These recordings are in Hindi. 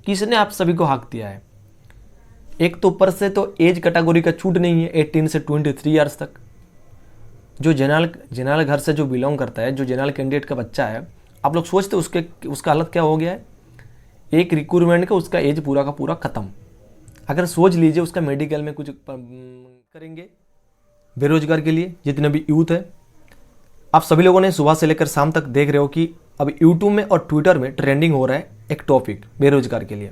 किसने आप सभी को हक दिया है? एक तो ऊपर से तो एज कैटेगरी का छूट नहीं है 18 से 23 ईयर्स तक। जो जनरल घर से जो बिलोंग करता है, जो जनरल कैंडिडेट का बच्चा है, आप लोग सोचते उसका हालत क्या हो गया है? एक रिक्रूटमेंट का उसका एज पूरा का पूरा ख़त्म। अगर सोच लीजिए उसका मेडिकल में कुछ करेंगे बेरोजगार के लिए, जितने भी यूथ है। आप सभी लोगों ने सुबह से लेकर शाम तक देख रहे हो कि अब यूट्यूब में और ट्विटर में ट्रेंडिंग हो रहा है एक टॉपिक बेरोजगार के लिए।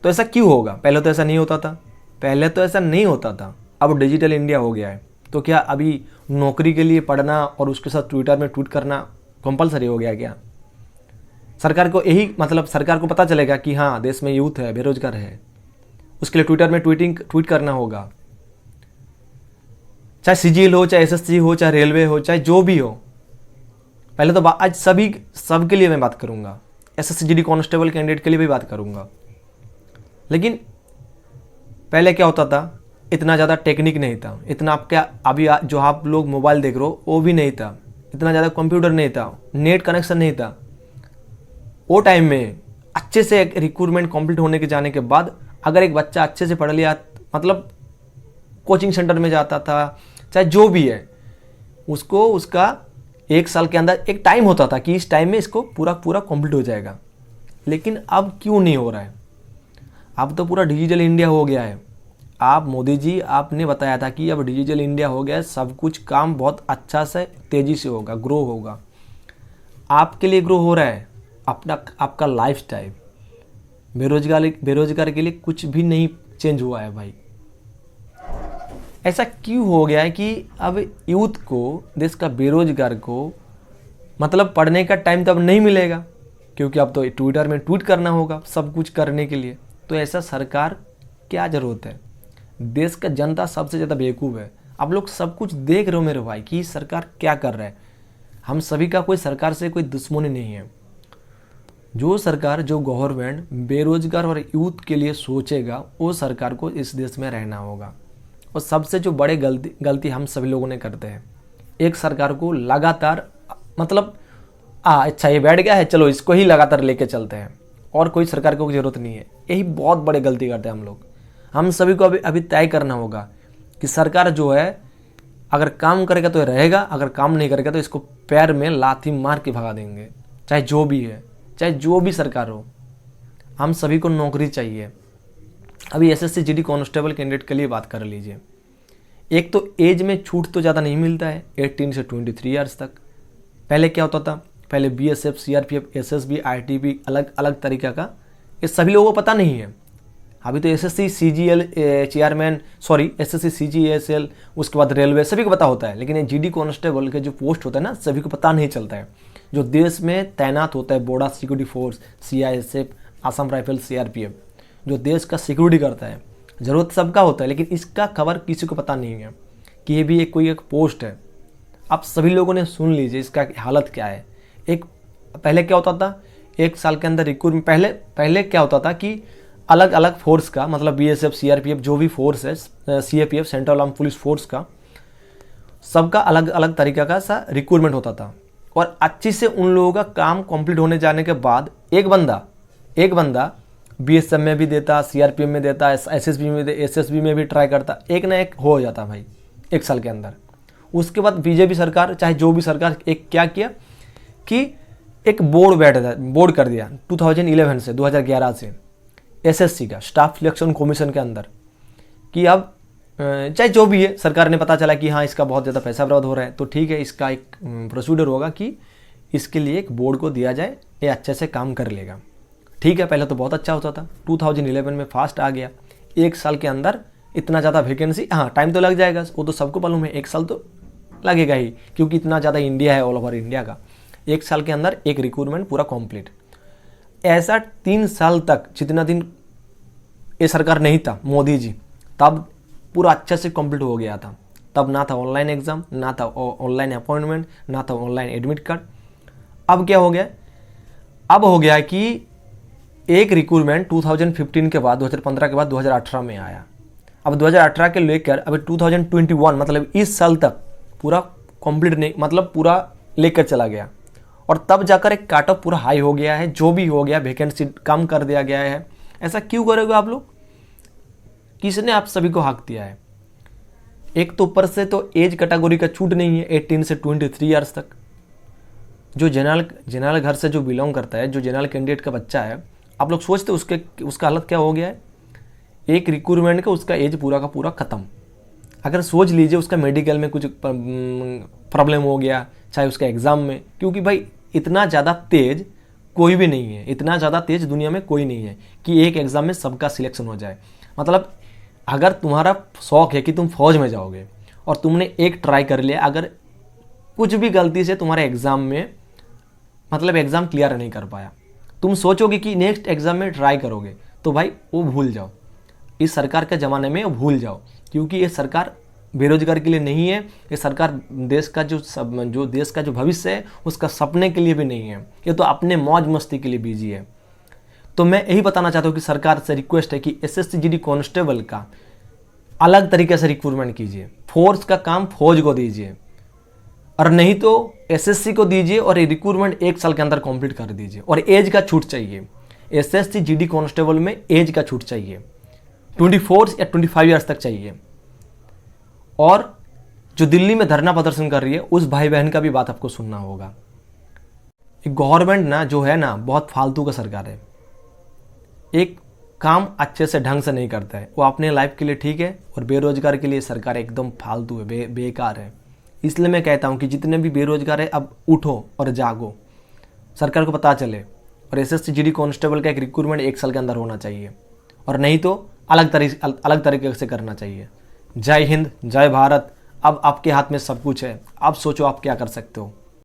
तो ऐसा क्यों होगा? पहले तो ऐसा नहीं होता था। अब डिजिटल इंडिया हो गया है, तो क्या अभी नौकरी के लिए पढ़ना और उसके साथ ट्विटर में ट्वीट करना कंपलसरी हो गया क्या? सरकार को यही मतलब सरकार को पता चलेगा कि हाँ देश में यूथ है, बेरोजगार है, उसके लिए ट्विटर में ट्वीट करना होगा। चाहे सीजीएल हो, चाहे एसएससी हो, चाहे रेलवे हो, चाहे जो भी हो। पहले तो आज सबके लिए मैं बात करूंगा, एसएससी जीडी कांस्टेबल कैंडिडेट के लिए भी बात करूंगा। लेकिन पहले क्या होता था? इतना ज़्यादा टेक्निक नहीं था, इतना आपका अभी जो आप लोग मोबाइल देख रहे हो वो भी नहीं था, इतना ज़्यादा कंप्यूटर नहीं था, नेट कनेक्शन नहीं था। वो टाइम में अच्छे से एक रिक्रूटमेंट कंप्लीट होने के जाने के बाद अगर एक बच्चा अच्छे से पढ़ लिया, मतलब कोचिंग सेंटर में जाता था, चाहे जो भी है, उसको उसका 1 साल के अंदर एक टाइम होता था कि इस टाइम में इसको पूरा कंप्लीट हो जाएगा। लेकिन अब क्यों नहीं हो रहा है? अब तो पूरा डिजिटल इंडिया हो गया है। आप मोदी जी आपने बताया था कि अब डिजिटल इंडिया हो गया है, सब कुछ काम बहुत अच्छा से तेज़ी से होगा, ग्रो होगा। आपके लिए ग्रो हो रहा है आपका लाइफ स्टाइल। बेरोजगार के लिए कुछ भी नहीं चेंज हुआ है भाई। ऐसा क्यों हो गया है कि अब यूथ को, देश का बेरोजगार को मतलब पढ़ने का टाइम तो अब नहीं मिलेगा, क्योंकि अब तो ट्विटर में ट्वीट करना होगा सब कुछ करने के लिए। तो ऐसा सरकार क्या ज़रूरत है? देश का जनता सबसे ज़्यादा बेवकूफ़ है। आप लोग सब कुछ देख रहे हो मेरे भाई कि सरकार क्या कर रहा है। हम सभी का कोई सरकार से कोई दुश्मनी नहीं है। जो सरकार, जो गवर्नमेंट बेरोजगार और यूथ के लिए सोचेगा, वो सरकार को इस देश में रहना होगा। और सबसे जो बड़े गलती हम सभी लोगों ने करते हैं, एक सरकार को लगातार मतलब अच्छा ये बैठ गया है, चलो इसको ही लगातार लेके चलते हैं और कोई सरकार को ज़रूरत नहीं है। यही बहुत बड़े गलती करते हैं हम लोग। हम सभी को अभी तय करना होगा कि सरकार जो है अगर काम करेगा तो रहेगा, अगर काम नहीं करेगा तो इसको पैर में लाथी मार के भगा देंगे, चाहे जो भी है, चाहे जो भी सरकार हो। हम सभी को नौकरी चाहिए। अभी एसएससी जीडी कांस्टेबल कैंडिडेट के लिए बात कर लीजिए। एक तो एज में छूट तो ज़्यादा नहीं मिलता है 18 से 23 ईयर्स तक। पहले क्या होता था? पहले बीएसएफ, सीआरपीएफ, एसएसबी, आईटीबी अलग अलग तरीक़ा का, ये सभी लोगों को पता नहीं है। अभी तो एसएससी सीजीएल चेयरमैन, एसएससी सीजीएसएल, उसके बाद रेलवे, सभी को पता होता है। लेकिन ये जीडी कांस्टेबल के जो पोस्ट होता है ना, सभी को पता नहीं चलता है। जो देश में तैनात होता है border security force, CISF, Assam rifle, CRPF, जो देश का सिक्योरिटी करता है, ज़रूरत सबका होता है। लेकिन इसका खबर किसी को पता नहीं है कि ये भी एक पोस्ट है। आप सभी लोगों ने सुन लीजिए इसका हालत क्या है। पहले क्या होता था? 1 साल के अंदर रिक्रूटमेंट, पहले क्या होता था कि अलग अलग फोर्स का, मतलब बीएसएफ, सीआरपीएफ, जो भी फोर्स है, CAPF, central arm police force का, सबका अलग अलग तरीका का सा रिक्रूटमेंट होता था। और अच्छी से उन लोगों का काम कंप्लीट होने जाने के बाद एक बंदा बीएसएफ में भी देता, सीआरपीएफ में देता, एसएसबी में भी ट्राई करता, एक ना एक हो जाता भाई 1 साल के अंदर। उसके बाद बीजेपी सरकार, चाहे जो भी सरकार, एक क्या किया कि एक बोर्ड कर दिया 2011 से 2011 से एसएससी का, स्टाफ सिलेक्शन कमीशन के अंदर, कि अब चाहे जो भी है, सरकार ने पता चला कि हाँ इसका बहुत ज़्यादा पैसा बर्बाद हो रहा है, तो ठीक है, इसका एक प्रोसीजर होगा कि इसके लिए एक बोर्ड को दिया जाए, ये अच्छे से काम कर लेगा। ठीक है, पहले तो बहुत अच्छा होता था, 2011 में फास्ट आ गया। 1 साल के अंदर इतना ज़्यादा वैकेंसी, हाँ टाइम तो लग जाएगा, वो तो सबको मालूम है, 1 साल तो लगेगा ही, क्योंकि इतना ज़्यादा इंडिया है, ऑल ओवर इंडिया का। 1 साल के अंदर एक रिक्रूटमेंट पूरा कंप्लीट। ऐसा 3 साल तक, जितना दिन ये सरकार नहीं था, मोदी जी, तब पूरा अच्छे से कंप्लीट हो गया था। तब ना था ऑनलाइन एग्ज़ाम, ना था ऑनलाइन अपॉइंटमेंट, ना था ऑनलाइन एडमिट कार्ड। अब क्या हो गया? अब हो गया कि एक रिक्रूटमेंट 2015 के बाद, 2015 के बाद 2018 में आया। अब 2018 के लेकर अभी 2021, मतलब इस साल तक पूरा कंप्लीट नहीं, मतलब पूरा लेकर चला गया। और तब जाकर एक काट ऑफ पूरा हाई हो गया है। जो भी हो गया, वैकेंसी कम कर दिया गया है, ऐसा क्यों करोगे आप लोग? किसने आप सभी को हक दिया है? एक तो ऊपर से तो एज कैटेगरी का छूट नहीं है 18 से 23 ईयर्स तक। जो जनरल घर से जो बिलोंग करता है, जो जनरल कैंडिडेट का बच्चा है, आप लोग सोचते उसका हालत क्या हो गया है? एक रिक्रूटमेंट का उसका एज पूरा का पूरा ख़त्म। अगर सोच लीजिए उसका मेडिकल में कुछ प्रॉब्लम हो गया, चाहे उसका एग्ज़ाम में, क्योंकि भाई इतना ज़्यादा तेज कोई भी नहीं है, इतना ज़्यादा तेज दुनिया में कोई नहीं है कि एक एग्ज़ाम में सबका सिलेक्शन हो जाए। मतलब अगर तुम्हारा शौक है कि तुम फौज में जाओगे और तुमने एक ट्राई कर लिया, अगर कुछ भी गलती से तुम्हारे एग्ज़ाम में मतलब एग्ज़ाम क्लियर नहीं कर पाया, तुम सोचोगे कि नेक्स्ट एग्ज़ाम में ट्राई करोगे, तो भाई वो भूल जाओ। इस सरकार के ज़माने में वो भूल जाओ, क्योंकि ये सरकार बेरोजगार के लिए नहीं है। ये सरकार देश का जो भविष्य है उसका सपने के लिए भी नहीं है। ये तो अपने मौज मस्ती के लिए बिजी है। तो मैं यही बताना चाहता हूँ कि सरकार से रिक्वेस्ट है कि एसएससी जीडी कांस्टेबल का अलग तरीके से रिक्रूटमेंट कीजिए। फोर्स का काम फौज को दीजिए, और नहीं तो एसएससी को दीजिए और ये रिक्रूटमेंट 1 साल के अंदर कंप्लीट कर दीजिए। और एज का छूट चाहिए, एसएससी जीडी कांस्टेबल में एज का छूट चाहिए, 24 या 25 ईयर्स तक चाहिए। और जो दिल्ली में धरना प्रदर्शन कर रही है उस भाई बहन का भी बात आपको सुनना होगा। गवर्नमेंट ना जो है ना बहुत फालतू का सरकार है, एक काम अच्छे से ढंग से नहीं करता है। वो अपने लाइफ के लिए ठीक है और बेरोजगार के लिए सरकार एकदम फालतू है, बेकार है। इसलिए मैं कहता हूँ कि जितने भी बेरोजगार है अब उठो और जागो, सरकार को पता चले। और एसएससी जीडी कांस्टेबल का एक रिक्रूटमेंट 1 साल के अंदर होना चाहिए, और नहीं तो अलग तरीके से करना चाहिए। जय हिंद, जय भारत। अब आपके हाथ में सब कुछ है, अब सोचो आप क्या कर सकते हो।